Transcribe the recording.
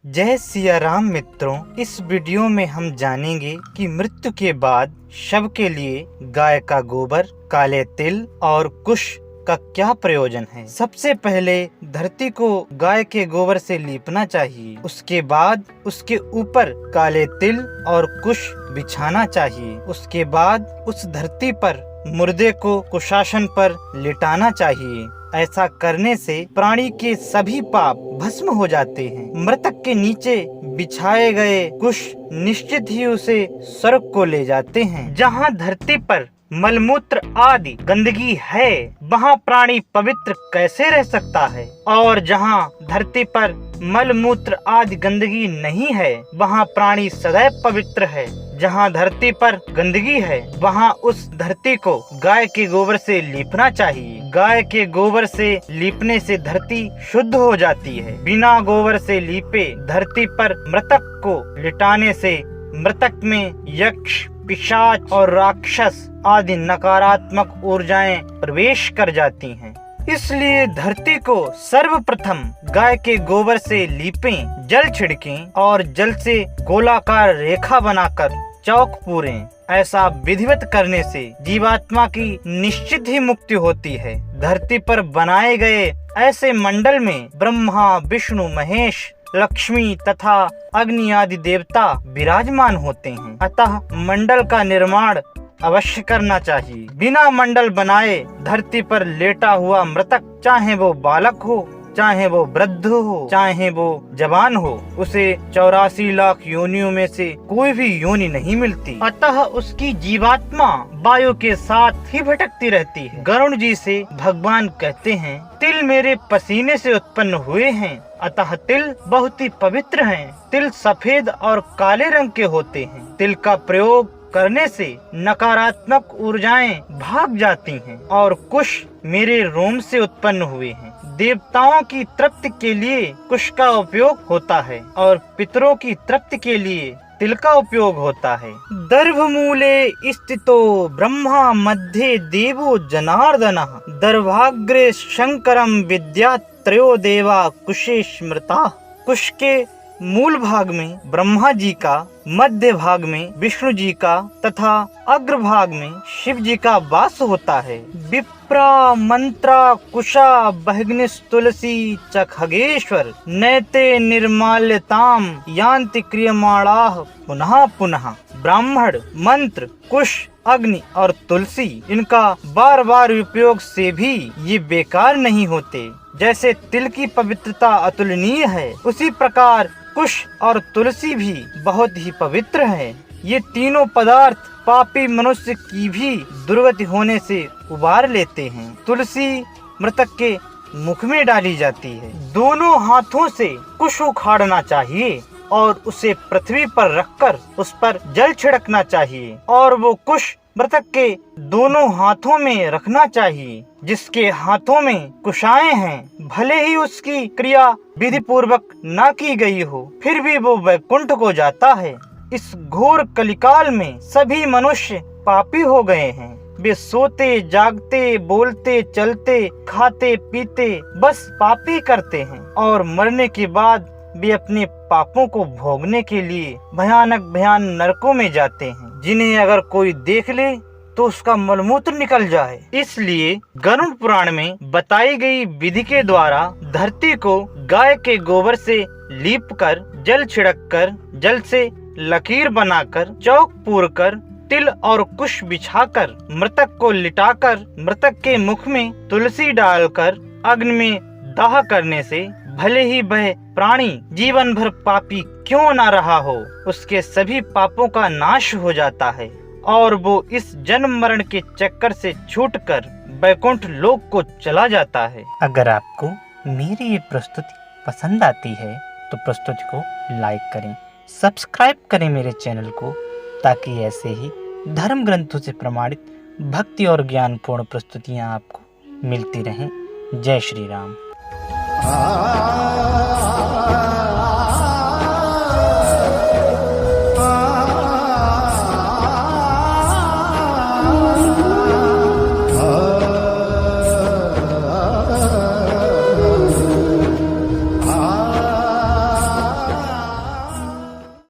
जय सिया राम मित्रों, इस वीडियो में हम जानेंगे कि मृत्यु के बाद शव के लिए गाय का गोबर, काले तिल और कुश का क्या प्रयोजन है। सबसे पहले धरती को गाय के गोबर से लीपना चाहिए। उसके बाद उसके ऊपर काले तिल और कुश बिछाना चाहिए। उसके बाद उस धरती पर मुर्दे को कुशासन पर लिटाना चाहिए। ऐसा करने से प्राणी के सभी पाप भस्म हो जाते हैं। मृतक के नीचे बिछाए गए कुश निश्चित ही उसे स्वर्ग को ले जाते हैं। जहाँ धरती पर मलमूत्र आदि गंदगी है, वहाँ प्राणी पवित्र कैसे रह सकता है? और जहाँ धरती पर मलमूत्र आदि गंदगी नहीं है, वहाँ प्राणी सदैव पवित्र है। जहाँ धरती पर गंदगी है, वहाँ उस धरती को गाय के गोबर से लीपना चाहिए। गाय के गोबर से लीपने से धरती शुद्ध हो जाती है। बिना गोबर से लीपे धरती पर मृतक को लिटाने से मृतक में यक्ष, पिशाच और राक्षस आदि नकारात्मक ऊर्जाएं प्रवेश कर जाती हैं। इसलिए धरती को सर्वप्रथम गाय के गोबर से लीपें, जल छिड़कें और जल से गोलाकार रेखा बनाकर चौक पूरें। ऐसा विधिवत करने से जीवात्मा की निश्चित ही मुक्ति होती है। धरती पर बनाए गए ऐसे मंडल में ब्रह्मा, विष्णु, महेश, लक्ष्मी तथा अग्नि आदि देवता विराजमान होते हैं। अतः मंडल का निर्माण अवश्य करना चाहिए। बिना मंडल बनाए धरती पर लेटा हुआ मृतक, चाहे वो बालक हो, चाहे वो वृद्ध हो, चाहे वो जवान हो, उसे 84 लाख योनियों में से कोई भी योनि नहीं मिलती। अतः उसकी जीवात्मा वायु के साथ ही भटकती रहती है। गरुड़ जी से भगवान कहते हैं, तिल मेरे पसीने से उत्पन्न हुए हैं, अतः तिल बहुत ही पवित्र हैं। तिल सफेद और काले रंग के होते हैं। तिल का प्रयोग करने से नकारात्मक ऊर्जाएं भाग जाती हैं। और कुश मेरे रोम से उत्पन्न हुए हैं। देवताओं की तृप्ति के लिए कुश का उपयोग होता है और पितरों की तृप्ति के लिए तिल का उपयोग होता है। दर्भमूले स्थितो ब्रह्मा मध्ये देवो जनार्दनः दर्भाग्रे शंकरम विद्या त्रयो देवा कुशे स्मृता। कुश के मूल भाग में ब्रह्मा जी का, मध्य भाग में विष्णु जी का तथा अग्रभाग में शिव जी का वास होता है। विप्रा मंत्रा कुशा बहग्निस तुलसी च खगेश्वर नैते निर्माल्यताम यान्ति क्रियमाणाः पुनः पुनः। ब्राह्मण, मंत्र, कुश, अग्नि और तुलसी, इनका बार बार उपयोग से भी ये बेकार नहीं होते। जैसे तिल की पवित्रता अतुलनीय है, उसी प्रकार कुश और तुलसी भी बहुत ही पवित्र हैं। ये तीनों पदार्थ पापी मनुष्य की भी दुर्गति होने से उबार लेते हैं। तुलसी मृतक के मुख में डाली जाती है। दोनों हाथों से कुश उखाड़ना चाहिए और उसे पृथ्वी पर रखकर उस पर जल छिड़कना चाहिए और वो कुश मृतक के दोनों हाथों में रखना चाहिए। जिसके हाथों में कुशाएं हैं, भले ही उसकी क्रिया विधि पूर्वक न की गई हो, फिर भी वो वैकुंठ को जाता है। इस घोर कलिकाल में सभी मनुष्य पापी हो गए हैं। वे सोते, जागते, बोलते, चलते, खाते, पीते बस पापी करते हैं और मरने के बाद वे अपने पापों को भोगने के लिए भयानक नरकों में जाते हैं, जिन्हें अगर कोई देख ले तो उसका मलमूत्र निकल जाए। इसलिए गरुड़ पुराण में बताई गई विधि के द्वारा धरती को गाय के गोबर से लीपकर, जल छिड़ककर, जल से लकीर बनाकर, चौक पूरकर, तिल और कुश बिछाकर, मृतक को लिटाकर, मृतक के मुख में तुलसी डालकर अग्नि में दाह करने से भले ही वह प्राणी जीवन भर पापी क्यों न रहा हो, उसके सभी पापों का नाश हो जाता है और वो इस जन्म मरण के चक्कर से छूटकर वैकुंठ लोक को चला जाता है। अगर आपको मेरी ये प्रस्तुति पसंद आती है तो प्रस्तुति को लाइक करें, सब्सक्राइब करें मेरे चैनल को, ताकि ऐसे ही धर्म ग्रंथों से प्रमाणित भक्ति और ज्ञानपूर्ण प्रस्तुतियाँ आपको मिलती रहें। जय श्री राम।